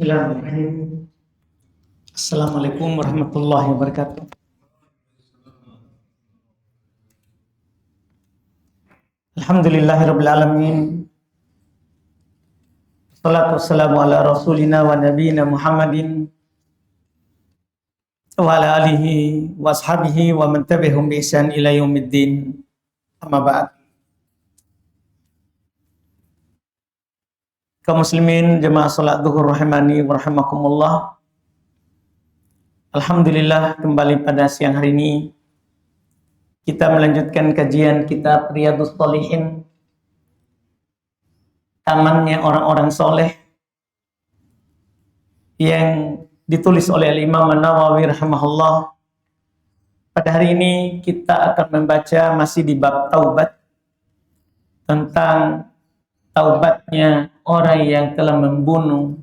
Bismillahirrahmanirrahim. Assalamualaikum warahmatullahi wabarakatuh. Alhamdulillahirabbil alamin. Wassalatu wassalamu ala rasulina wa nabiyina Muhammadin wa ala alihi wa ashabihi wa man tabi'ahum bi ihsan ila yaumiddin. Amma ba'd. Kaum muslimin jemaah salat zuhur rahimani wa rahimakumullah. Alhamdulillah, kembali pada siang hari ini kita melanjutkan kajian kitab Riyadhus Shalihin, tamannya orang-orang soleh, yang ditulis oleh Imam An-Nawawi rahimahullah. Pada hari ini kita akan membaca masih di bab taubat, tentang taubatnya orang yang telah membunuh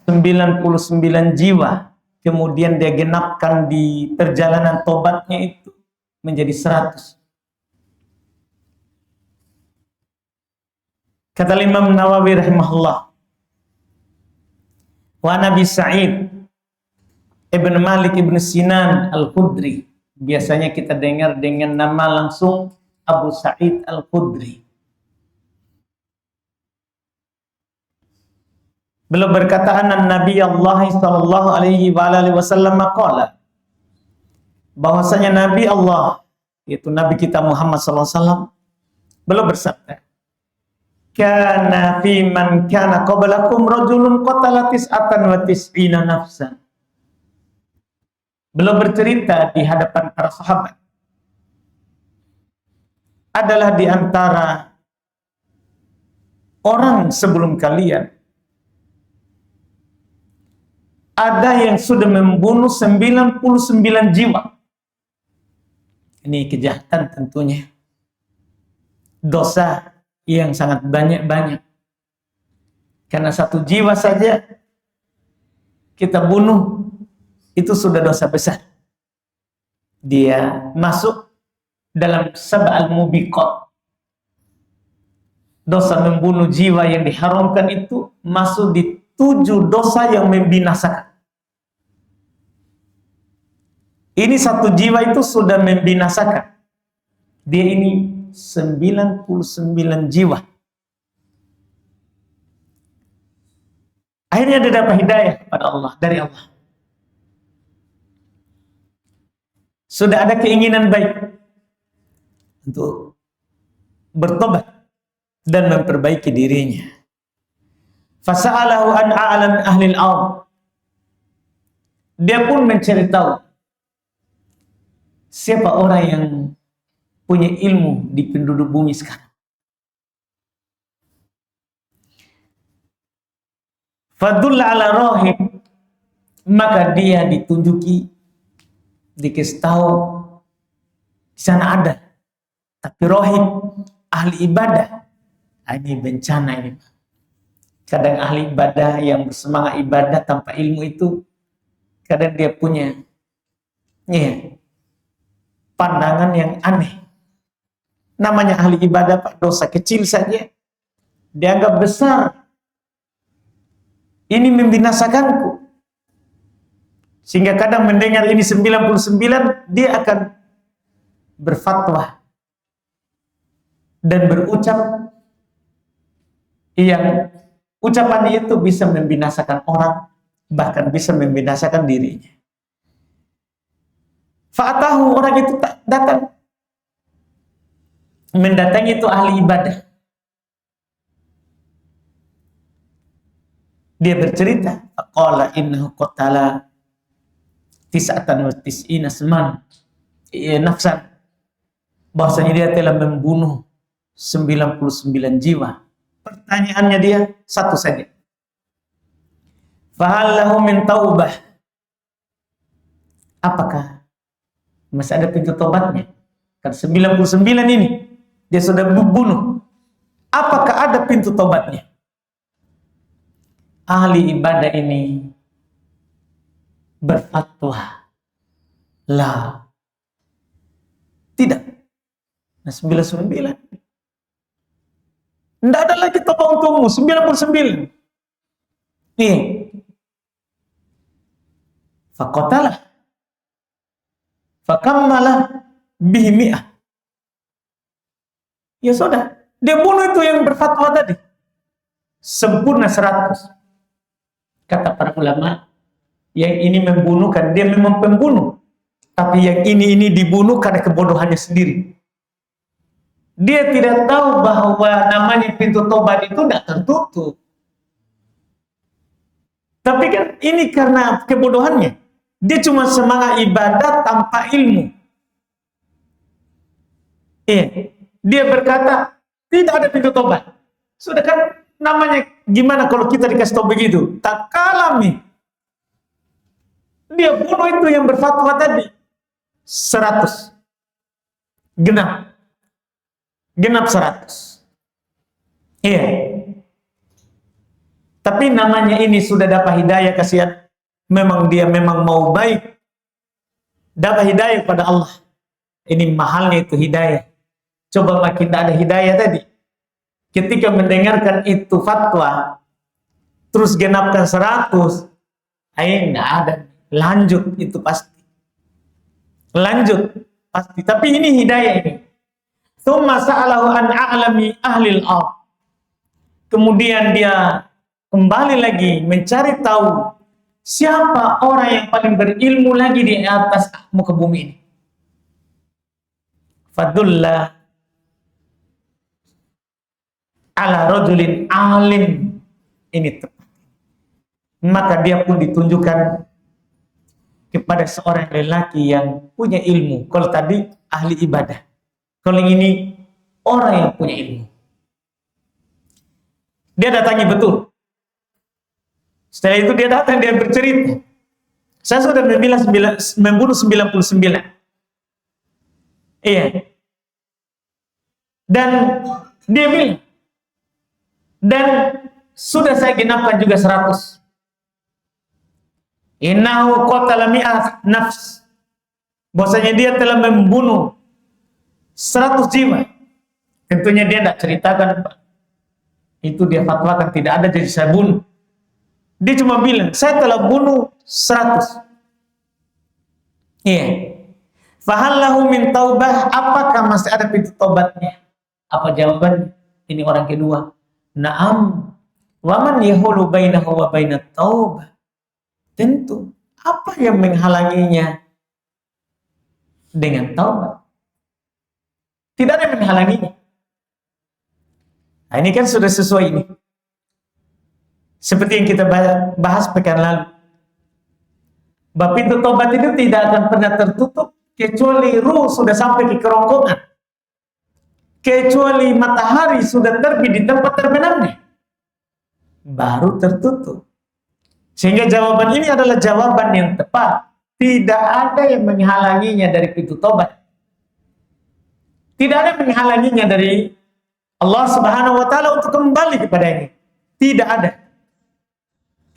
99 jiwa, kemudian dia genapkan di perjalanan tobatnya itu menjadi 100. Kata Imam Nawawi rahimahullah, wa Nabi Sa'id Ibn Malik Ibn Sinan Al-Khudri, biasanya kita dengar dengan nama langsung Abu Sa'id Al-Khudri. Beliau berkata, anna Nabi Allah sallallahu alaihi wa alihi wasallam qala, bahwasanya Nabi Allah, yaitu Nabi kita Muhammad sallallahu alaihi wasallam, beliau bersabda, kana fi man kana qablakum rajulun qatala tis'atan wa tis'ina nafsan. Beliau bercerita di hadapan para sahabat, adalah di antara orang sebelum kalian ada yang sudah membunuh 99 jiwa. Ini kejahatan tentunya. Dosa yang sangat banyak-banyak. Karena satu jiwa saja kita bunuh, itu sudah dosa besar. Dia masuk dalam sab'al mubiqat. Dosa membunuh jiwa yang diharamkan itu masuk di 7 dosa yang membinasakan. Ini satu jiwa itu sudah membinasakan. Dia ini 99 jiwa. Akhirnya dia dapat hidayah pada Allah, dari Allah. Sudah ada keinginan baik untuk bertobat dan memperbaiki dirinya. Fasa'alahu an a'lam ahli al-ard. Dia pun mencari tahu siapa orang yang punya ilmu di penduduk bumi sekarang. Fadulla ala rahib, maka dia ditunjuki, dikasih tahu di sana ada, tapi rahib ahli ibadah. Ini bencana ini. Kadang ahli ibadah yang bersemangat ibadah tanpa ilmu itu, kadang dia punya pandangan yang aneh. Namanya ahli ibadah, Pak, dosa kecil saja dianggap besar. Ini membinasakanku. Sehingga kadang mendengar ini 99, dia akan berfatwa dan berucap yang ucapan itu bisa membinasakan orang, bahkan bisa membinasakan dirinya. Fa'atahu, orang itu datang, mendatangi itu ahli ibadah. Dia bercerita, qala innahu qatala tis'atan wa tis'ina nafsan, bahwasanya dia telah membunuh 99 jiwa. Pertanyaannya dia satu saja, fahal lahu min taubah, apakah masih ada pintu tobatnya? Kan 99 ini dia sudah membunuh, apakah ada pintu tobatnya? Ahli ibadah ini berfatwa, la, tidak. Nah, 99 Tidak ada lagi tobat untukmu. 99. Nih. Faqatalah. Fakammalah bihi mi'ah. Ya sudah. Dia bunuh itu yang berfatwa tadi. Sempurna 100. Kata para ulama, yang ini membunuh kan dia memang pembunuh. Tapi yang ini dibunuh karena kebodohannya sendiri. Dia tidak tahu bahwa namanya pintu tobat itu tidak tertutup. Tapi kan ini karena kebodohannya. Dia cuma semangat ibadat tanpa ilmu. Iya. Dia berkata, tidak ada pintu tobat. Sudah kan namanya gimana kalau kita dikasih tahu begitu? Tak kalah nih. Dia bunuh itu yang berfatwa tadi. 100. Genap 100. Iya. Tapi namanya ini sudah dapat hidayah, kasihan. Memang dia memang mau baik. Dapat hidayah pada Allah. Ini mahalnya itu hidayah. Coba makin tidak ada hidayah tadi. Ketika mendengarkan itu fatwa, terus genapkan 100, tidak ada. Lanjut itu pasti. Lanjut pasti. Tapi ini hidayah ini. Tsumma sa'alahu an a'lami ahlil ardh. Kemudian dia kembali lagi mencari tahu siapa orang yang paling berilmu lagi di atas muka bumi ini. Fadullah ala rajulin alim. Ini tepat. Maka dia pun ditunjukkan kepada seorang lelaki yang punya ilmu. Kalau tadi ahli ibadah, kalau yang ini orang yang punya ilmu. Dia datangi betul. Setelah itu dia datang, dia bercerita, saya sudah membunuh 99. Iya. Dan dia bilang, dan sudah saya genapkan juga 100. Innahu qatala mi'at nafs. Bahwasanya dia telah membunuh 100 jiwa. Tentunya dia tidak ceritakan, Pak. Itu dia fatwakan tidak ada, jadi saya bunuh. Dia cuma bilang, saya telah bunuh 100. Iya. Fahallahu min taubah, apakah masih ada pintu tobatnya? Apa jawabannya? Ini orang kedua. Naam. Wa man yahulu bainahu wa bainat taubah. Tentu. Apa yang menghalanginya dengan taubat? Tidak ada yang menghalanginya. Nah, ini kan sudah sesuai ini. Seperti yang kita bahas pekan lalu. Bahwa pintu tobat itu tidak akan pernah tertutup kecuali ruh sudah sampai ke kerongkongan. Kecuali matahari sudah terbit di tempat terbenamnya. Baru tertutup. Sehingga jawaban ini adalah jawaban yang tepat. Tidak ada yang menghalanginya dari pintu tobat. Tidak ada yang menghalanginya dari Allah Subhanahu wa Ta'ala untuk kembali kepada ini. Tidak ada.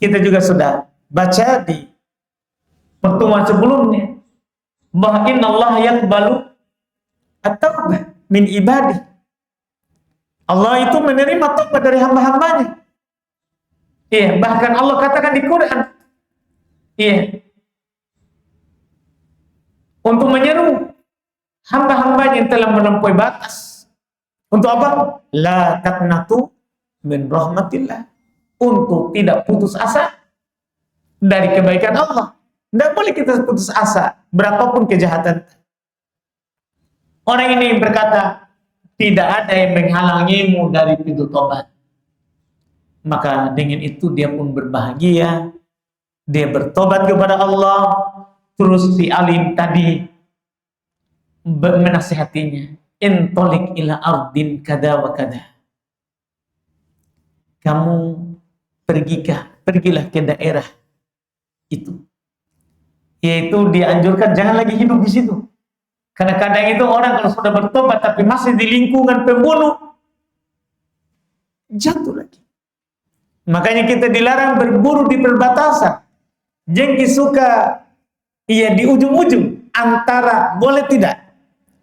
Kita juga sudah baca di pertemuan sebelumnya bahwa innallaha yaqbalu at-taubah min ibadih. Allah itu menerima taubat dari hamba-hambanya. Iya, bahkan Allah katakan di Quran, iya, untuk menyeru hamba-hambanya yang telah melampaui batas. Untuk apa? La taqnatu min rahmatillah. Untuk tidak putus asa dari kebaikan Allah. Tidak boleh kita putus asa berapapun kejahatan. Orang ini berkata, tidak ada yang menghalangimu dari pintu tobat. Maka dengan itu dia pun berbahagia. Dia bertobat kepada Allah. Terus si alim tadi menasihatinya, intolik ila ardin kada wa kada. Kamu pergilah ke daerah itu. Yaitu dianjurkan jangan lagi hidup di situ. Karena kadang itu orang kalau sudah bertobat tapi masih di lingkungan pembunuh, jatuh lagi. Makanya kita dilarang berburu di perbatasan. Jengki suka di ujung-ujung antara boleh tidak.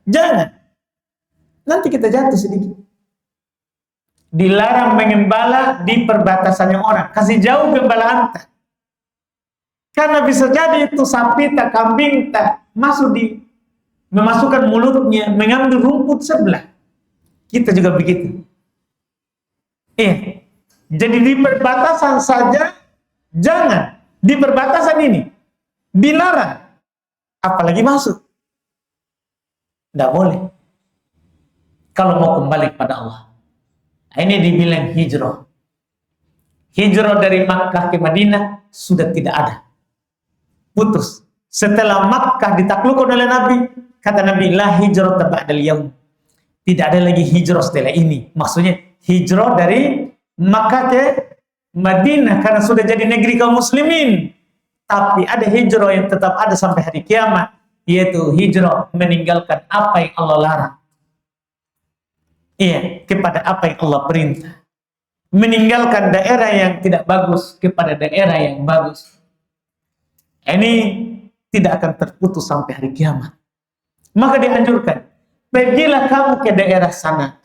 Jangan. Nanti kita jatuh sedikit. Dilarang mengembala di perbatasannya orang. Kasih jauh gembala anta. Karena bisa jadi itu sapi tak, kambing tak masuk memasukkan mulutnya, mengambil rumput sebelah. Kita juga begitu. Iya. Jadi di perbatasan saja, jangan. Di perbatasan ini dilarang. Apalagi masuk. Tidak boleh. Kalau mau kembali kepada Allah. Ini dibilang hijrah. Hijrah dari Makkah ke Madinah sudah tidak ada. Putus. Setelah Makkah ditaklukkan oleh Nabi, kata Nabi, la hijrah ba'dal yaum. Tidak ada lagi hijrah setelah ini. Maksudnya hijrah dari Makkah ke Madinah karena sudah jadi negeri kaum muslimin. Tapi ada hijrah yang tetap ada sampai hari kiamat, yaitu hijrah meninggalkan apa yang Allah larang. Iya, kepada apa yang Allah perintah. Meninggalkan daerah yang tidak bagus kepada daerah yang bagus. Ini tidak akan terputus sampai hari kiamat. Maka dianjurkan, pergilah kamu ke daerah sana.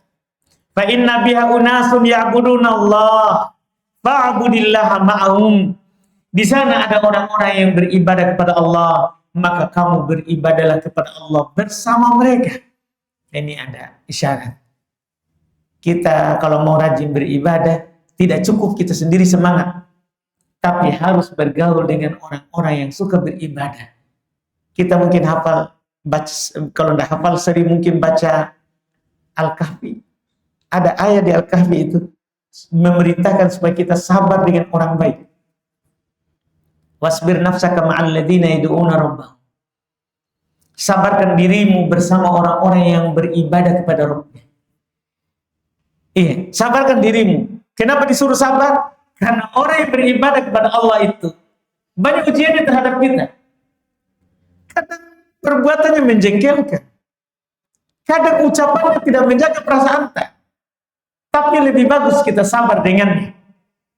Fa inna biha unasun ya'buduna Allah fa'budillaha ma'ahum. Di sana ada orang-orang yang beribadah kepada Allah, maka kamu beribadahlah kepada Allah bersama mereka. Ini ada isyarat. Kita kalau mau rajin beribadah, tidak cukup kita sendiri semangat, tapi harus bergaul dengan orang-orang yang suka beribadah. Kita mungkin hafal, kalau tidak hafal sering mungkin baca Al-Kahfi. Ada ayat di Al-Kahfi itu memerintahkan supaya kita sabar dengan orang baik. Wasbir nafsaka ma'al ladzina yad'una rabbahum. Sabarkan dirimu bersama orang-orang yang beribadah kepada Rabbnya. Iya, sabarkan dirimu. Kenapa disuruh sabar? Karena orang yang beribadah kepada Allah itu banyak ujiannya terhadap kita. Kadang perbuatannya menjengkelkan. Kadang ucapannya tidak menjaga perasaan kita. Tapi lebih bagus kita sabar dengannya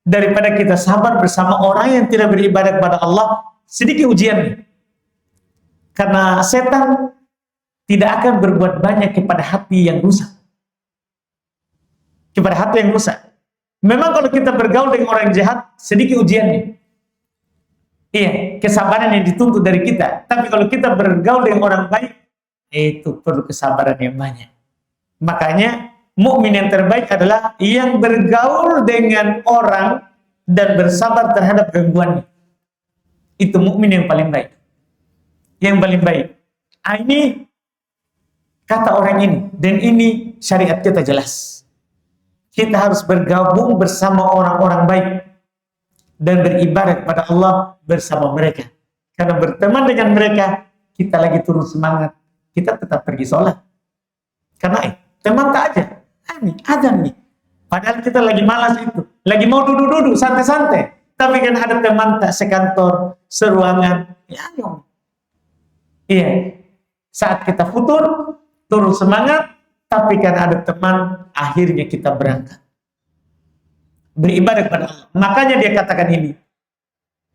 daripada kita sabar bersama orang yang tidak beribadah kepada Allah. Sedikit ujiannya. Karena setan tidak akan berbuat banyak kepada hati yang rusak. Kepada hati yang rusak. Memang kalau kita bergaul dengan orang jahat, sedikit ujiannya. Iya, kesabaran yang dituntut dari kita. Tapi kalau kita bergaul dengan orang baik, itu perlu kesabaran yang banyak. Makanya, mukmin yang terbaik adalah yang bergaul dengan orang dan bersabar terhadap gangguannya. Itu mukmin yang paling baik. Yang paling baik. Ini kata orang ini, dan ini syariat kita jelas. Kita harus bergabung bersama orang-orang baik dan beribadah kepada Allah bersama mereka. Karena berteman dengan mereka, kita lagi turun semangat, kita tetap pergi sholat. Karena teman tak aja, ini azan nih. Padahal kita lagi malas itu, lagi mau duduk-duduk santai-santai. Tapi kan ada teman tak sekantor, seruangan, ya ayo. Iya, saat kita futur, turun semangat. Tapi kan ada teman, akhirnya kita berangkat. Beribadah kepada Allah. Makanya dia katakan ini.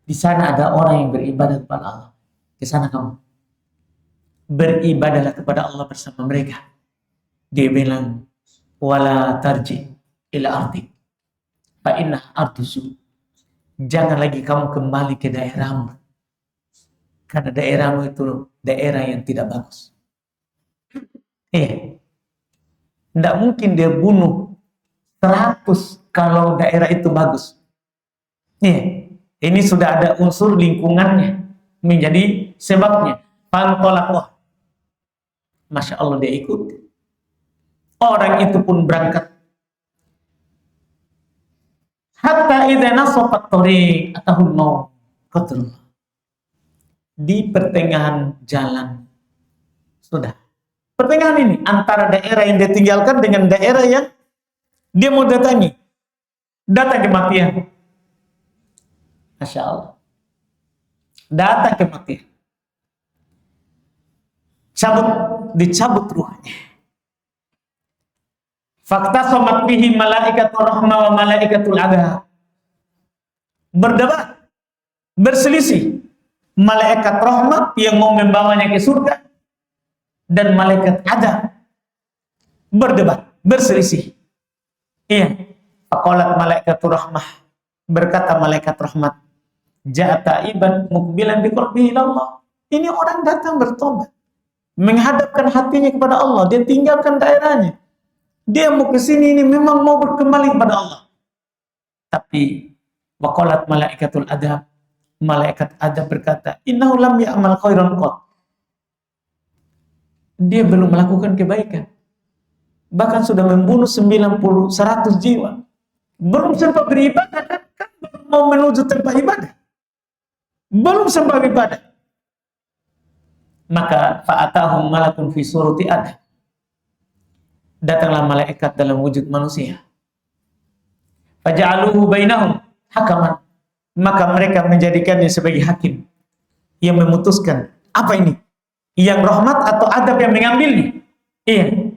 Di sana ada orang yang beribadah kepada Allah. Ke sana kamu. Beribadahlah kepada Allah bersama mereka. Dia bilang, wala tarji ila ardik. Fa inna ardusu. Jangan lagi kamu kembali ke daerahmu. Karena daerahmu itu daerah yang tidak bagus. Iya. Tidak mungkin dia bunuh 100 kalau daerah itu bagus. Nih, ini sudah ada unsur lingkungannya menjadi sebabnya. Pantolak, Masya Allah dia ikut. Orang itu pun berangkat. Hatta idza nasafat thariq atahum maut qatlullah. Di pertengahan jalan sudah. Pertengahan ini antara daerah yang dia tinggalkan dengan daerah yang dia mau datangi. Datang kematian. Masya Allah. Datang kematian. Dicabut ruhnya. Fakta somat fihi malaikatul rahmah wa malaikatul adab. Berdebat. Berselisih. Malaikat rahmat yang mau membawanya ke surga. Dan malaikat adab berdebat, berselisih. Iya. Faqalat malaikatur rahmah, berkata malaikat rahmat, ja'a ta'iban muqbilan biqalbihi ilallah. Ini orang datang bertobat, menghadapkan hatinya kepada Allah, dia tinggalkan daerahnya. Dia mau ke sini ini memang mau berkembali kepada Allah. Tapi waqalat malaikatul adab, malaikat adab berkata, innahu lam ya'mal khairan qat. Dia belum melakukan kebaikan. Bahkan sudah membunuh 100 jiwa. Belum sempat beribadah, kan mau menuju tempat ibadah. Belum sempat ibadah. Maka fa'atahum malakun fi surati Adam. Datanglah malaikat dalam wujud manusia. Faja'aluhu bainahum hakaman. Maka mereka menjadikannya sebagai hakim yang memutuskan apa ini? Yang rahmat atau adab yang mengambilnya? Iya.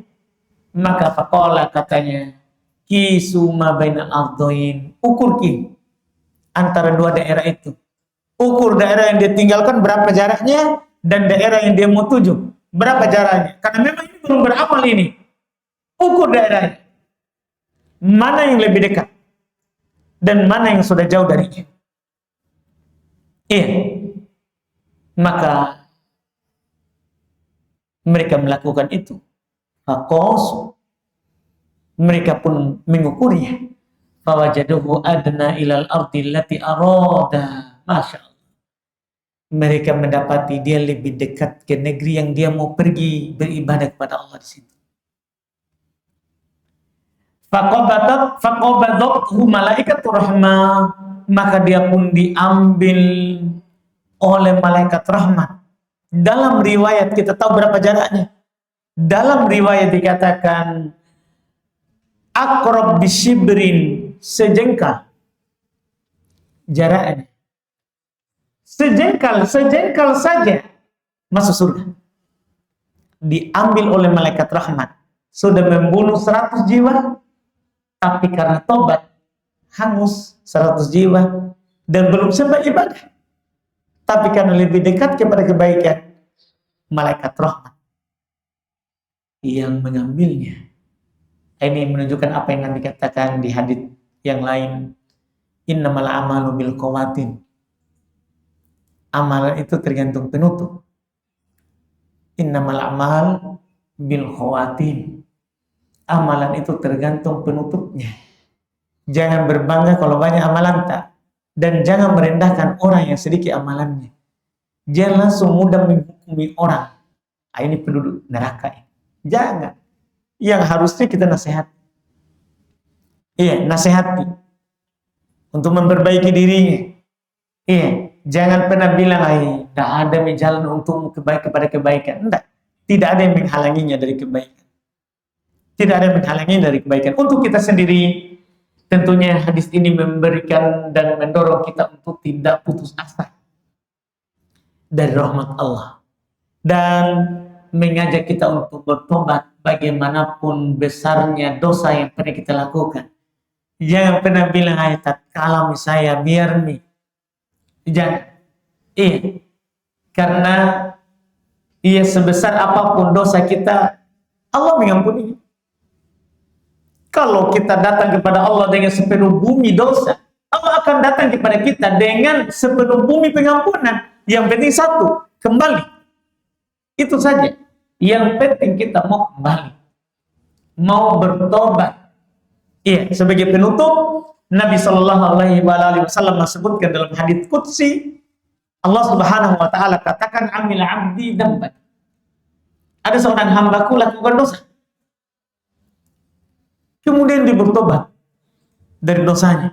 Maka faqala, katanya, kisu ma bainal ardhain. Ukur ki antara dua daerah itu. Ukur daerah yang dia tinggalkan berapa jaraknya, dan daerah yang dia mau tuju berapa jaraknya. Karena memang ini belum beramal ini. Ukur daerahnya. Mana yang lebih dekat dan mana yang sudah jauh darinya. Iya. Maka mereka melakukan itu. Faqasu, mereka pun mengukurnya. Fawajaduhu adna ilal ardi allati arada. Masya Allah. Mereka mendapati dia lebih dekat ke negeri yang dia mau pergi beribadah kepada Allah di situ. Faqabadathu malaikatur rahmah, maka dia pun diambil oleh malaikat rahmat. Dalam riwayat kita tahu berapa jaraknya. Dalam riwayat dikatakan aqrab bisyibrin, sejengkal jaraknya. Sejengkal saja masuk surga. Diambil oleh malaikat rahmat. Sudah membunuh 100 jiwa, tapi karena tobat hangus 100 jiwa dan belum sempat ibadah. Tapi karena lebih dekat kepada kebaikan, malaikat rahmat yang mengambilnya. Ini menunjukkan apa yang Nabi katakan di hadits yang lain. Innamal amalu bil khawatim. Amalan itu tergantung penutup. Innamal amal bil khawatim. Amalan itu tergantung penutupnya. Jangan berbangga kalau banyak amalan, tak. Dan jangan merendahkan orang yang sedikit amalannya. Jangan langsung mudah menghukumi orang. Ini penduduk neraka. Jangan. Yang harusnya kita nasihati. Iya, nasihati. Untuk memperbaiki dirinya. Iya, jangan pernah bilang, tidak ada jalan untuk kepada kebaikan. Tidak. Tidak ada yang menghalanginya dari kebaikan. Tidak ada yang menghalanginya dari kebaikan. Untuk kita sendiri, tentunya hadis ini memberikan dan mendorong kita untuk tidak putus asa dari rahmat Allah. Dan mengajak kita untuk bertobat bagaimanapun besarnya dosa yang pernah kita lakukan. Jangan pernah bilang, kalau saya biar nih. Jangan. Karena sebesar apapun dosa kita, Allah mengampuni. Kalau kita datang kepada Allah dengan sepenuh bumi dosa, Allah akan datang kepada kita dengan sepenuh bumi pengampunan. Yang penting satu, kembali. Itu saja. Yang penting kita mau kembali, mau bertobat. Sebagai penutup, Nabi Shallallahu Alaihi Wasallam sebutkan dalam hadits qudsi, Allah Subhanahu Wa Taala katakan, amil abdi damban. Ada seorang hambaku lakukan dosa, kemudian dia bertobat dari dosanya.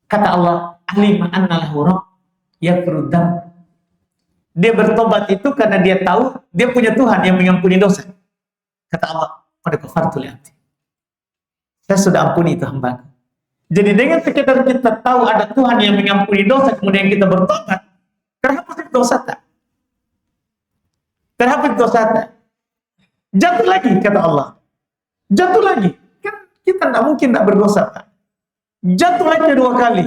Kata Allah, alima anna lahu rabb yaghfiru dzamb. Dia bertobat itu karena dia tahu dia punya Tuhan yang mengampuni dosa. Kata Allah, qad ghafartu li abdi. Saya sudah ampuni itu hamba. Jadi dengan sekedar kita tahu ada Tuhan yang mengampuni dosa, kemudian kita bertobat, terhapus dosa tak? Terhapus dosa tak? Jatuh lagi, kata Allah. Jatuh lagi. Kan kita tidak mungkin tidak berdosa, Pak. Jatuh lagi 2 kali.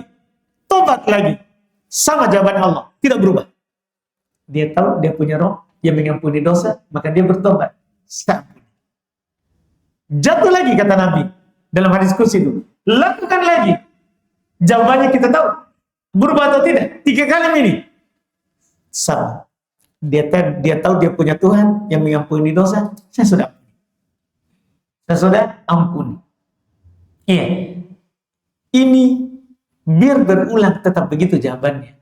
Tobat lagi. Sama jawaban Allah. Tidak berubah. Dia tahu dia punya Roh yang mengampuni dosa, maka dia bertobat. Jatuh lagi, kata Nabi. dalam hadis kursi itu. Lakukan lagi. Jawabannya kita tahu. Berubah atau tidak? 3 kali ini. Sama. Dia tahu dia punya Tuhan yang mengampuni dosa. Saya sudah ampuni. Iya. Ini biar berulang tetap begitu jawabannya.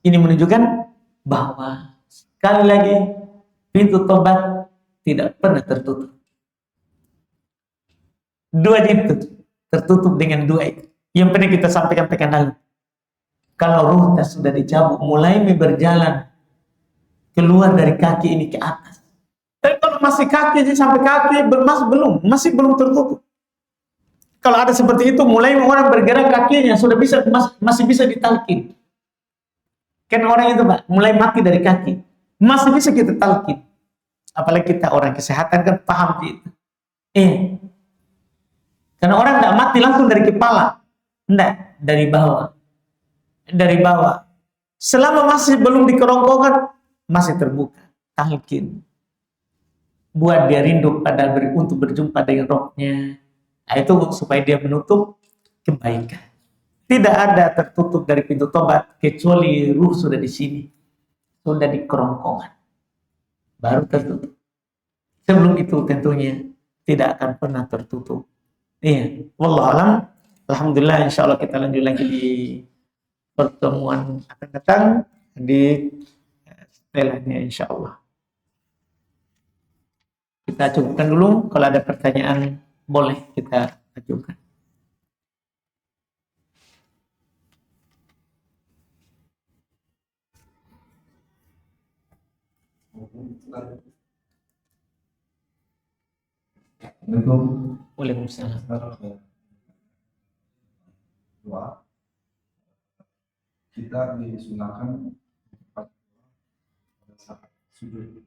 Ini menunjukkan bahwa sekali lagi pintu tobat tidak pernah tertutup. Dua itu tertutup dengan dua itu. Yang pernah kita sampaikan lalu. Kalau ruh sudah dicabut, mulai berjalan keluar dari kaki ini ke atas. Tapi kalau masih kaki sampai kaki masih belum tertutup. Kalau ada seperti itu, mulai orang bergerak kakinya sudah bisa masih bisa ditalkin. Kan orang itu Pak, mulai mati dari kaki, masih bisa kita talkin. Apalagi kita orang kesehatan kan paham itu. Karena orang tidak mati langsung dari kepala, enggak, dari bawah. Dari bawah. Selama masih belum dikerongkongan, masih terbuka. Talkin. Buat dia rindu untuk berjumpa dengan rohnya. Nah, itu supaya dia menutup kebaikan. Tidak ada tertutup dari pintu tobat kecuali ruh sudah di sini, sudah di kerongkongan, baru tertutup. Sebelum itu tentunya tidak akan pernah tertutup. Iya, wallahu alam. Alhamdulillah, insya Allah kita lanjut lagi di pertemuan akan datang di setelahnya insya Allah. Kita cukupkan dulu. Kalau ada pertanyaan boleh kita ajukan. Waalaikumsalam. Kita disunahkan pada saat sujud.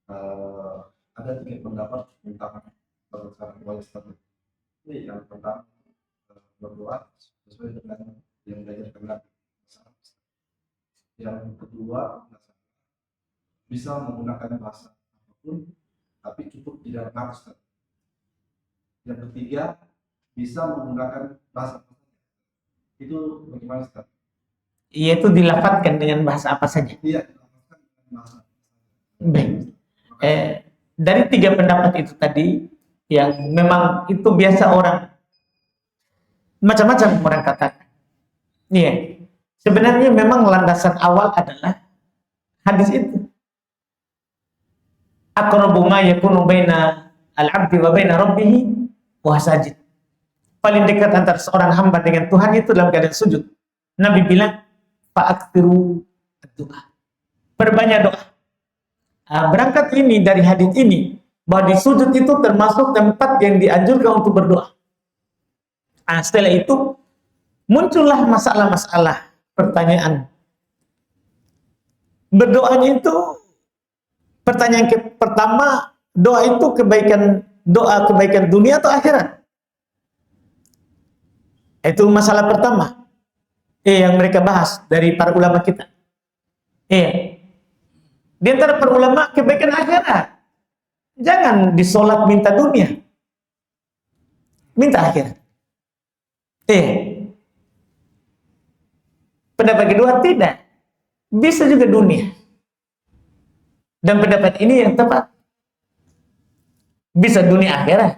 Ada 3 pendapat tentang berdasarkan wajah satu. Yang pertama berdoa sesuai dengan yang diajarkan Nabi. Yang kedua bisa menggunakan bahasa apapun, tapi cukup tidak harus. Yang ketiga bisa menggunakan bahasa. Itu bagaimana Ustaz? Yaitu dilafadzkan dengan bahasa apa saja. Iya, dilafadzkan dengan bahasa. Baik. Dari 3 pendapat itu tadi, yang memang itu biasa orang macam-macam orang katakan. Iya. Sebenarnya memang landasan awal adalah hadis itu. Aqrabu ma yakunu baina al-'abdi wa baina rabbih wa sajid. Paling dekat antara seorang hamba dengan Tuhan itu dalam keadaan sujud. Nabi bilang, fa'aktiru doa. Perbanyak doa. Berangkat ini dari hadis ini, bahwa di sujud itu termasuk tempat yang dianjurkan untuk berdoa. Setelah itu, muncullah masalah-masalah, pertanyaan. Berdoanya itu, pertanyaan pertama, doa itu kebaikan dunia atau akhirat? Itu masalah pertama yang mereka bahas dari para ulama kita. Di antara para ulama kebaikan akhirat. Jangan disolat minta dunia, minta akhirat. Pendapat kedua tidak, bisa juga dunia. Dan pendapat ini yang tepat, bisa dunia akhirat.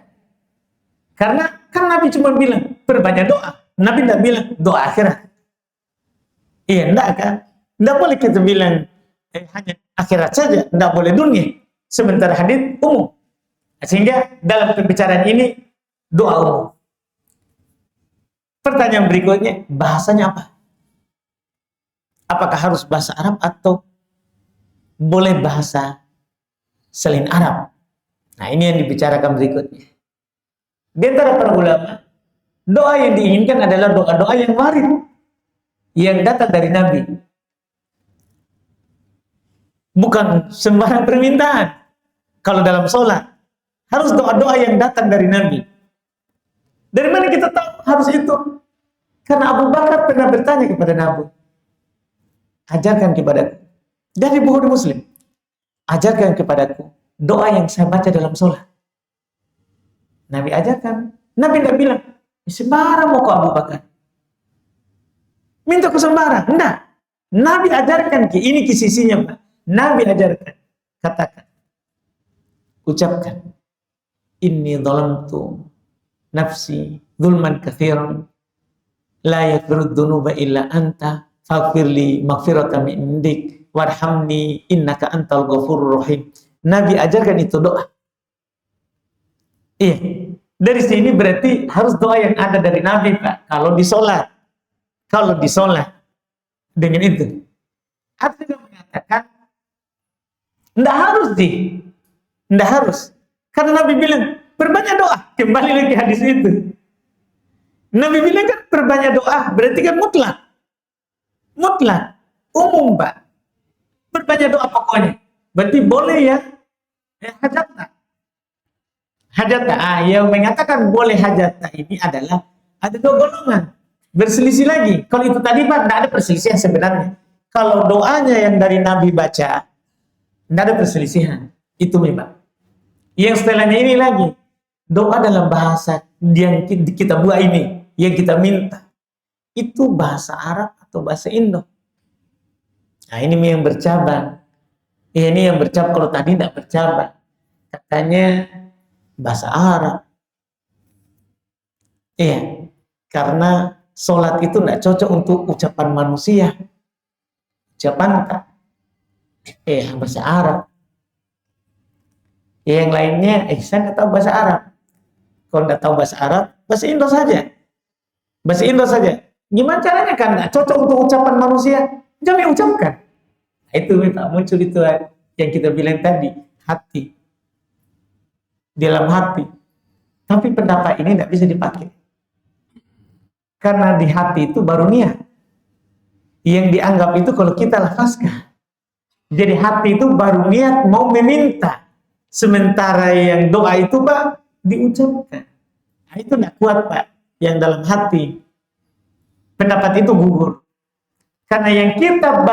Karena kan Nabi cuma bilang perbanyak doa. Nabi tidak bilang doa akhirat. Iya, enggak kan? Enggak boleh kita bilang hanya akhirat saja, enggak boleh dunia. Sementara hadis umum. Sehingga dalam pembicaraan ini doa umum. Pertanyaan berikutnya, bahasanya apa? Apakah harus bahasa Arab atau boleh bahasa selain Arab? Nah, ini yang dibicarakan berikutnya. Di antara para ulama, doa yang diinginkan adalah doa-doa yang warid, yang datang dari Nabi. Bukan sembarang permintaan. Kalau dalam sholat, harus doa-doa yang datang dari Nabi. Dari mana kita tahu harus itu? Karena Abu Bakar pernah bertanya kepada Nabi, ajarkan kepadaku. Dari Bukhari Muslim, ajarkan kepadaku doa yang saya baca dalam sholat. Nabi ajarkan. Nabi tidak bilang, sembarang mau ke Abu Bakar. Minta ke sembarang. Enggak. Nabi ajarkan, ini sisinya, Pak. Nabi ajarkan. Katakan. Ucapkan. Inni dhalamtu nafsi zulman katsiran la yaghfiru dzunuba illa anta faghfirli maghfiratan min indik warhamni innaka antal ghafurur rahim. Nabi ajarkan itu doa. Iya. Dari sini berarti harus doa yang ada dari Nabi, Pak. Kalau di sholat. Kalau di sholat. Dengan itu. Atau juga mengatakan enggak harus sih. Enggak harus. Karena Nabi bilang, perbanyak doa. Kembali lagi hadis itu. Nabi bilang kan perbanyak doa. Berarti kan mutlak. Mutlak. Umum, Pak. Perbanyak doa pokoknya. Berarti boleh ya. Hajatna. Hajatna. Yang mengatakan boleh hajatna ini adalah ada dua golongan. Berselisih lagi. Kalau itu tadi, Pak, tidak ada perselisihan sebenarnya. Kalau doanya yang dari Nabi baca, tidak ada perselisihan. Itu memang. Yang setelahnya ini lagi, doa dalam bahasa yang kita buat ini, yang kita minta, itu bahasa Arab atau bahasa Indo. Nah, ini yang bercabang. Ini yang bercabang, kalau tadi tidak bercabang. Katanya bahasa Arab. Iya, karena sholat itu tidak cocok untuk ucapan manusia. Ucapan tak. Bahasa Arab. Yang lainnya, saya nggak tahu bahasa Arab. Kalau nggak tahu bahasa Arab, bahasa Indo saja. Bahasa Indo saja. Gimana caranya kan nggak cocok untuk ucapan manusia? Jangan ucapkan. Nah, itu Pak, muncul itu yang kita bilang tadi, hati. Dalam hati. Tapi pendapat ini nggak bisa dipakai. Karena di hati itu baru niat. Yang dianggap itu kalau kita lafazkan. Jadi hati itu baru niat mau meminta. Sementara yang doa itu, Pak, diucapkan. Nah, itu tidak kuat, Pak. Yang dalam hati. Pendapat itu gugur. Karena yang kita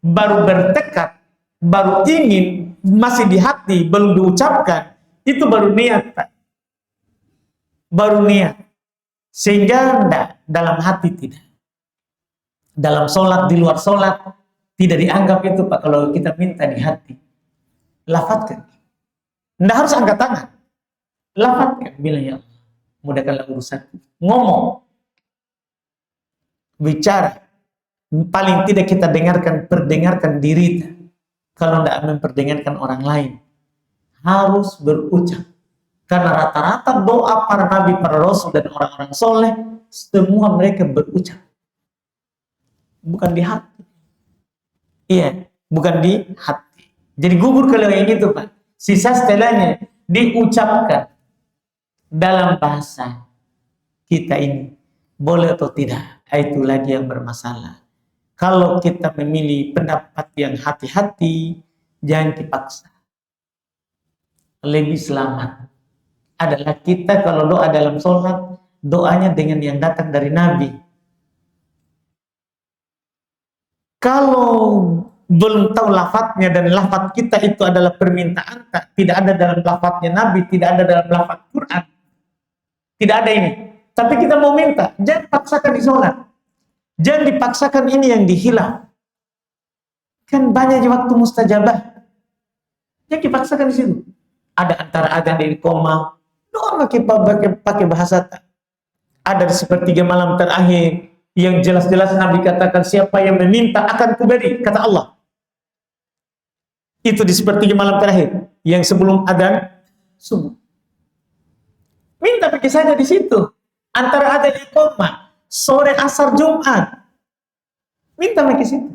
baru bertekad, baru ingin, masih di hati, belum diucapkan, itu baru niat, Pak. Baru niat. Sehingga enggak, dalam hati tidak. Dalam sholat, di luar sholat, tidak dianggap itu, Pak, kalau kita minta di hati. Lafadzkan. Tidak harus angkat tangan. Lafadzkan. Bilang, ya Allah, mudahkanlah urusanku. Ngomong. Bicara. Paling tidak kita perdengarkan diri. Kalau tidak memperdengarkan orang lain. Harus berucap. Karena rata-rata doa para nabi, para rasul, dan orang-orang soleh, semua mereka berucap. Bukan di hati. Iya, bukan di hati. Jadi gugur kalau yang itu, Pak. Sisa setelahnya diucapkan dalam bahasa kita ini. Boleh atau tidak, itu lagi yang bermasalah. Kalau kita memilih pendapat yang hati-hati, jangan dipaksa. Lebih selamat adalah kita kalau doa dalam sholat, doanya dengan yang datang dari Nabi. Kalau belum tahu lafadznya dan lafadz kita itu adalah permintaan, tidak ada dalam lafadznya Nabi, tidak ada dalam lafadz Quran, tidak ada ini. Tapi kita mau minta, jangan paksakan di sholat, jangan dipaksakan ini yang dihilang. Kan banyak waktu mustajabah, jangan dipaksakan di situ. Ada antara adzan dan iqamah, doa pakai bahasa tak. Ada di sepertiga malam terakhir yang jelas-jelas Nabi katakan siapa yang meminta akan kuberi, kata Allah. Itu di sepertiga malam terakhir yang sebelum adzan subuh. Minta pergi saja di situ. Antara adzan iqamah, sore asar Jumat. Minta pergi situ.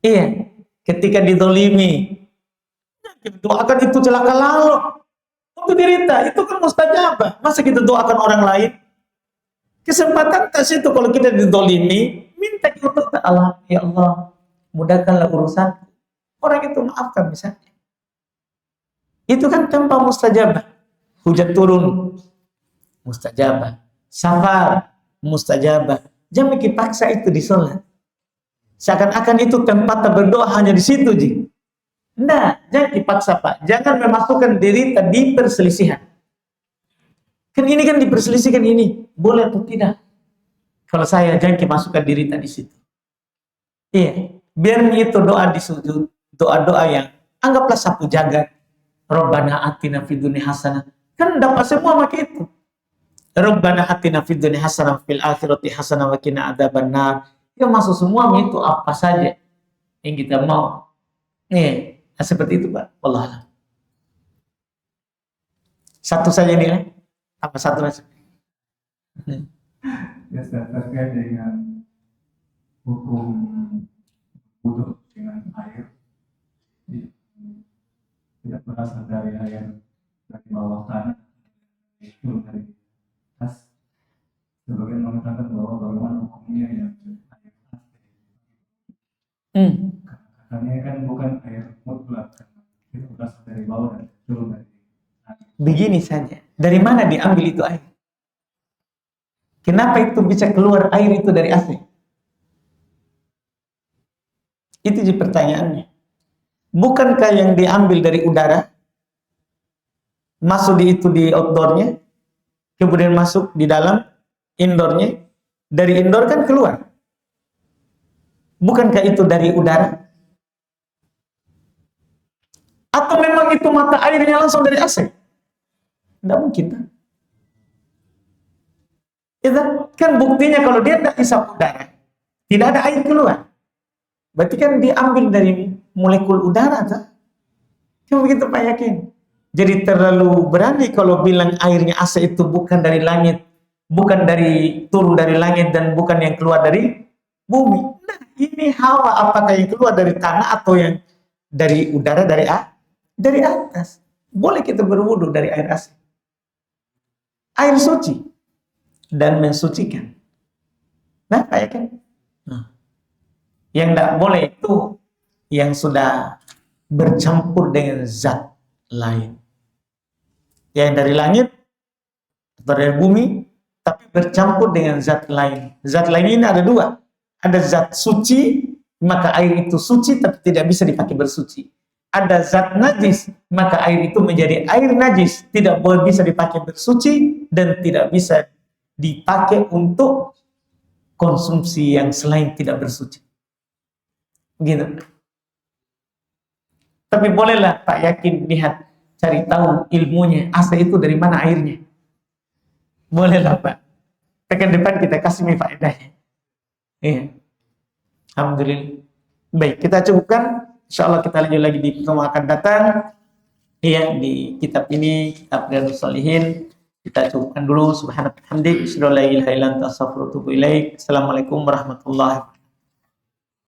Iya, ketika didolimi, doakan itu celaka lalu untuk dirita, itu kan mustajabah. Masa kita doakan orang lain? Kesempatan tak situ kalau kita didolimi, minta untuk Allah, ya Allah, mudahkanlah urusan. Orang itu maafkan misalnya. Itu kan tanpa mustajabah. Hujan turun, mustajabah. Safar, mustajabah. Jangan dipaksa itu di sholat. Seakan-akan itu tempat berdoa hanya di situ, Ji. Nah, jangan dipaksa, Pak. Jangan memasukkan diri di perselisihan. Kan ini kan diperselisihkan ini, boleh atau tidak? Kalau saya jangan masukkan diri tadi situ. Iya, biar itu doa di sujud, doa-doa yang anggaplah sapu jagat. Rabbana atina fid dunya hasanah. Kan dapat semua maka itu. Rabbana atina fid dunya hasanah fil akhirati hasanah wa qina adzabannar. Ya masuk semua itu apa saja yang kita mau. Nih, seperti itu, Pak. Wallah. Satu saja nih, apa satu mas? Ya, terkait dengan hukum wudhu dengan air tidak berasal dari air dari bawah tanah, itu dari atas. Sebagian mengatakan bahwa bagaimana hukumnya yang air asli. Katanya kan bukan air mutlak, itu berasal dari bawah dan turun dari air. Begini saja, dari mana diambil itu air? Kenapa itu bisa keluar air itu dari AC? Itu jadi pertanyaannya. Bukankah yang diambil dari udara, masuk di outdoornya, kemudian masuk di dalam indoornya, dari indoor kan keluar. Bukankah itu dari udara? Atau memang itu mata airnya langsung dari AC? Tidak mungkin kan? Itu kan buktinya kalau dia tidak isap udara, tidak ada air keluar. Berarti kan diambil dari molekul udara, kan? Kan begitu Pak Yakin. Jadi terlalu berani kalau bilang airnya AC itu bukan dari langit, bukan dari turun dari langit dan bukan yang keluar dari bumi. Nah, ini hawa apakah yang keluar dari tanah atau yang dari udara dari atas? Boleh kita berwudu dari air AC. Air suci dan mensucikan. Nah, Pak Yakin. Yang tidak boleh itu yang sudah bercampur dengan zat lain. Yang dari langit atau dari bumi, tapi bercampur dengan zat lain. Zat lain ini ada dua. Ada zat suci, maka air itu suci tapi tidak bisa dipakai bersuci. Ada zat najis, maka air itu menjadi air najis, tidak boleh bisa dipakai bersuci dan tidak bisa dipakai untuk konsumsi yang selain tidak bersuci. Begitu. Tapi bolehlah Pak Yakin lihat, cari tahu ilmunya, AC itu dari mana airnya. Bolehlah Pak. Pekan depan kita kasih faedahnya. Iya. Alhamdulillah. Baik, kita cukupkan. InsyaAllah kita lanjut lagi di pertemuan akan datang. Iya, di kitab ini, kitab Riyadhus Shalihin. Kita cukupkan dulu. Subhanallah. Assalamualaikum warahmatullahi wabarakatuh.